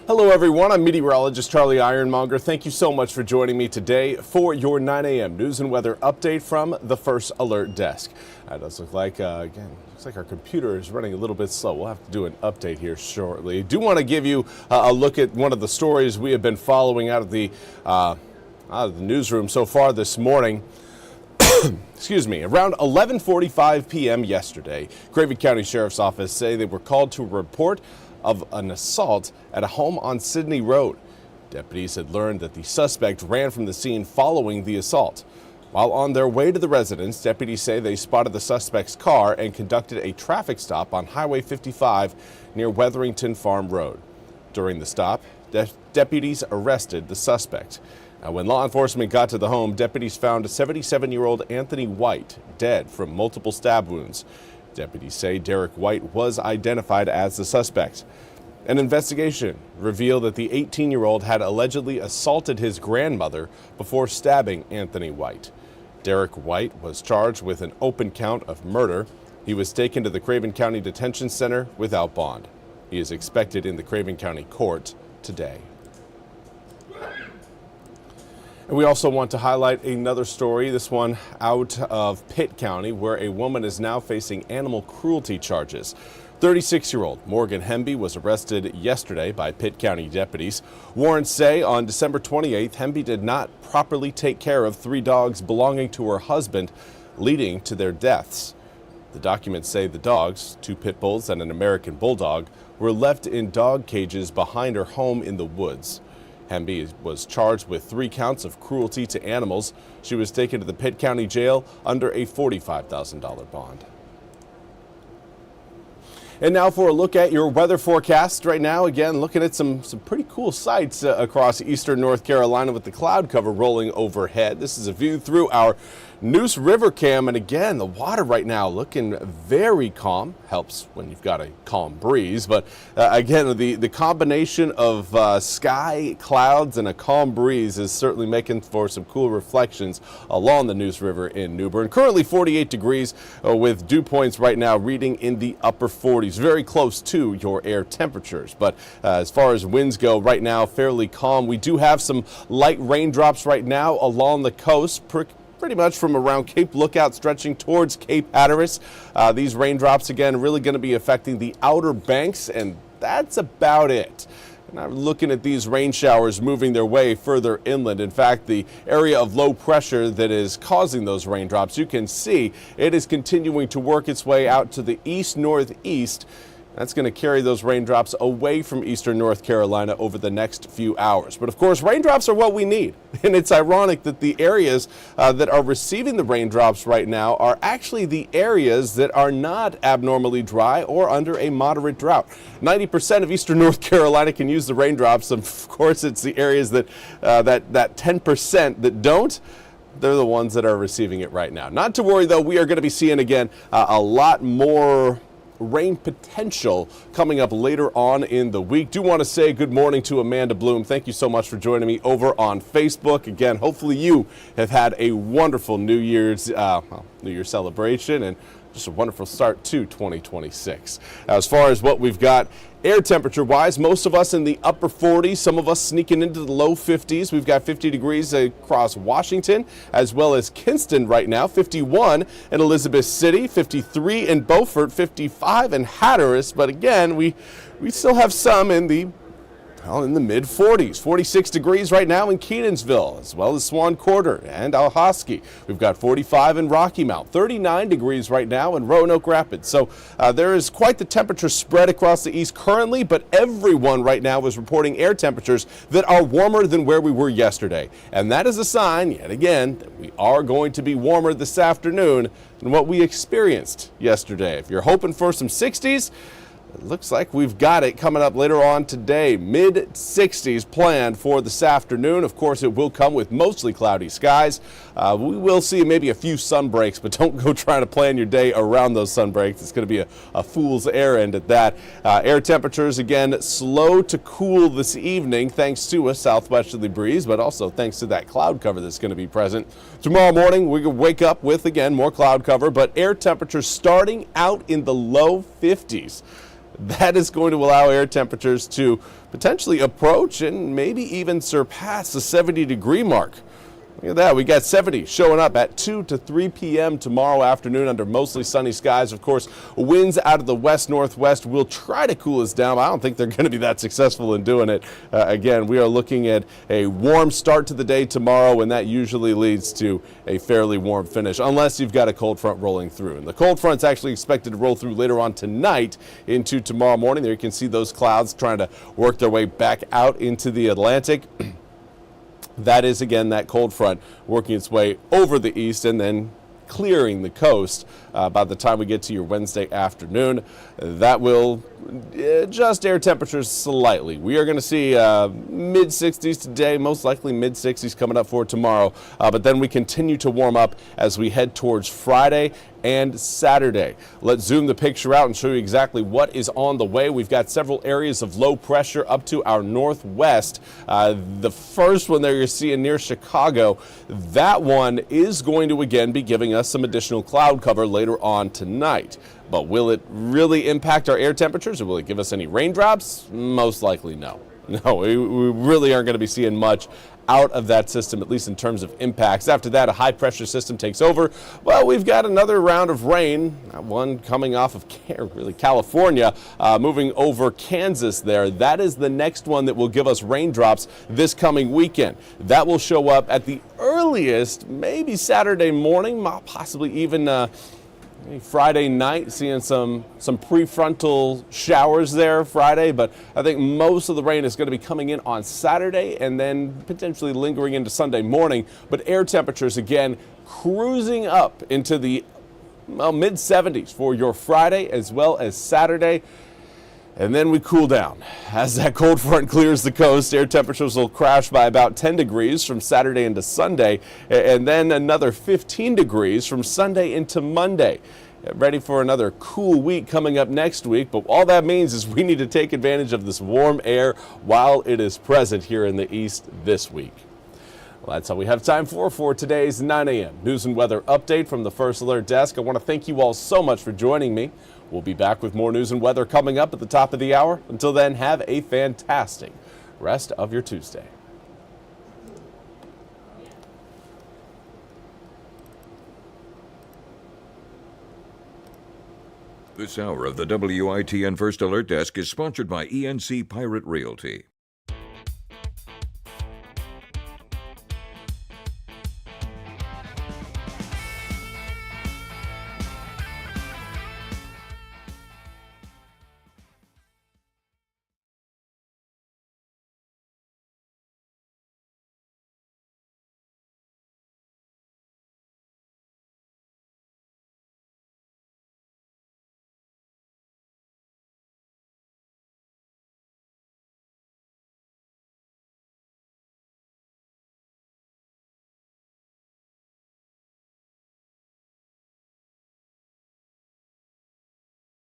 Hello everyone, I'm Meteorologist Charlie Ironmonger. Thank you so much for joining me today for your 9 a.m. news and weather update from the First Alert Desk. It does look like, again, looks like our computer is running a little bit slow. We'll have to do an update here shortly. I do want to give you a look at one of the stories we have been following out of the newsroom so far this morning. Excuse me, around 11:45 p.m. yesterday, Craven County Sheriff's Office say they were called to a report of an assault at a home on Sydney Road. Deputies had learned that the suspect ran from the scene following the assault. While on their way to the residence, deputies say they spotted the suspect's car and conducted a traffic stop on Highway 55 near Wetherington Farm Road. During the stop, deputies arrested the suspect. Now, when law enforcement got to the home, deputies found 77-year-old Anthony White dead from multiple stab wounds. Deputies say Derek White was identified as the suspect. An investigation revealed that the 18-year-old had allegedly assaulted his grandmother before stabbing Anthony White. Derek White was charged with an open count of murder. He was taken to the Craven County Detention Center without bond. He is expected in the Craven County Court today. And we also want to highlight another story, this one out of Pitt County, where a woman is now facing animal cruelty charges. 36-year-old Morgan Hemby was arrested yesterday by Pitt County deputies. Warrants say on December 28th, Hemby did not properly take care of 3 dogs belonging to her husband, leading to their deaths. The documents say the dogs, 2 pit bulls and an American bulldog, were left in dog cages behind her home in the woods. Hemby was charged with 3 counts of cruelty to animals. She was taken to the Pitt County Jail under a $45,000 bond. And now for a look at your weather forecast. Right now, again, looking at some pretty cool sights across eastern North Carolina with the cloud cover rolling overhead. This is a view through our Neuse River cam, and again, the water right now looking very calm. Helps when you've got a calm breeze, but again, the combination of sky, clouds, and a calm breeze is certainly making for some cool reflections along the Neuse River in New Bern. Currently 48 degrees with dew points right now reading in the upper 40s, very close to your air temperatures. But as far as winds go, right now fairly calm. We do have some light raindrops right now along the coast, pretty much from around Cape Lookout stretching towards Cape Hatteras. These raindrops, again, really going to be affecting the outer banks, and that's about it. And I'm looking at these rain showers moving their way further inland. In fact, the area of low pressure that is causing those raindrops, you can see it is continuing to work its way out to the east-northeast. That's going to carry those raindrops away from eastern North Carolina over the next few hours. But of course, raindrops are what we need. And it's ironic that the areas that are receiving the raindrops right now are actually the areas that are not abnormally dry or under a moderate drought. 90% of eastern North Carolina can use the raindrops. Of course, it's the areas that 10% that don't. They're the ones that are receiving it right now. Not to worry, though. We are going to be seeing, again, a lot more rain potential coming up later on in the week. Do want to say good morning to Amanda Bloom. Thank you so much for joining me over on Facebook. Again, hopefully you have had a wonderful New Year's celebration and just a wonderful start to 2026. As far as what we've got air temperature wise, most of us in the upper 40s, some of us sneaking into the low 50s. We've got 50 degrees across Washington as well as Kinston right now, 51 in Elizabeth City, 53 in Beaufort, 55 in Hatteras. But again, we still have some in the mid 40s, 46 degrees right now in Kenansville, as well as Swan Quarter and Alhosky. We've got 45 in Rocky Mount, 39 degrees right now in Roanoke Rapids. So there is quite the temperature spread across the east currently, but everyone right now is reporting air temperatures that are warmer than where we were yesterday. And that is a sign, yet again, that we are going to be warmer this afternoon than what we experienced yesterday. If you're hoping for some 60s, it looks like we've got it coming up later on today. Mid-60s planned for this afternoon. Of course, it will come with mostly cloudy skies. We will see maybe a few sun breaks, but don't go trying to plan your day around those sun breaks. It's going to be a fool's errand at that. Air temperatures, again, slow to cool this evening thanks to a southwesterly breeze, but also thanks to that cloud cover that's going to be present. Tomorrow morning, we can wake up with, again, more cloud cover, but air temperatures starting out in the low 50s. that is going to allow air temperatures to potentially approach and maybe even surpass the 70-degree mark. Look at that. We got 70 showing up at 2 to 3 p.m. tomorrow afternoon under mostly sunny skies. Of course, winds out of the west-northwest will try to cool us down. I don't think they're going to be that successful in doing it. Again, we are looking at a warm start to the day tomorrow, and that usually leads to a fairly warm finish, unless you've got a cold front rolling through. And the cold front's actually expected to roll through later on tonight into tomorrow morning. There you can see those clouds trying to work their way back out into the Atlantic. That is, again, that cold front working its way over the east and then clearing the coast by the time we get to your Wednesday afternoon. That will adjust air temperatures slightly. We are going to see mid-60s today, most likely mid-60s coming up for tomorrow. But then we continue to warm up as we head towards Friday and Saturday. Let's zoom the picture out and show you exactly what is on the way. We've got several areas of low pressure up to our northwest. The first one there you're seeing near Chicago, that one is going to again be giving us some additional cloud cover later on tonight. But will it really impact our air temperatures, or will it give us any raindrops? Most likely no. No, we really aren't going to be seeing much out of that system, at least in terms of impacts. After that, a high-pressure system takes over. Well, we've got another round of rain, one coming off of California, moving over Kansas there. That is the next one that will give us raindrops this coming weekend. That will show up at the earliest, maybe Saturday morning, possibly even Friday night, seeing some prefrontal showers there Friday, but I think most of the rain is going to be coming in on Saturday and then potentially lingering into Sunday morning. But air temperatures, again, cruising up into the mid-70s for your Friday as well as Saturday. And then we cool down. As that cold front clears the coast, air temperatures will crash by about 10 degrees from Saturday into Sunday, and then another 15 degrees from Sunday into Monday. Ready for another cool week coming up next week, but all that means is we need to take advantage of this warm air while it is present here in the east this week. Well, that's all we have time for today's 9 a.m. news and weather update from the First Alert Desk. I want to thank you all so much for joining me. We'll be back with more news and weather coming up at the top of the hour. Until then, have a fantastic rest of your Tuesday. This hour of the WITN First Alert Desk is sponsored by ENC Pirate Realty.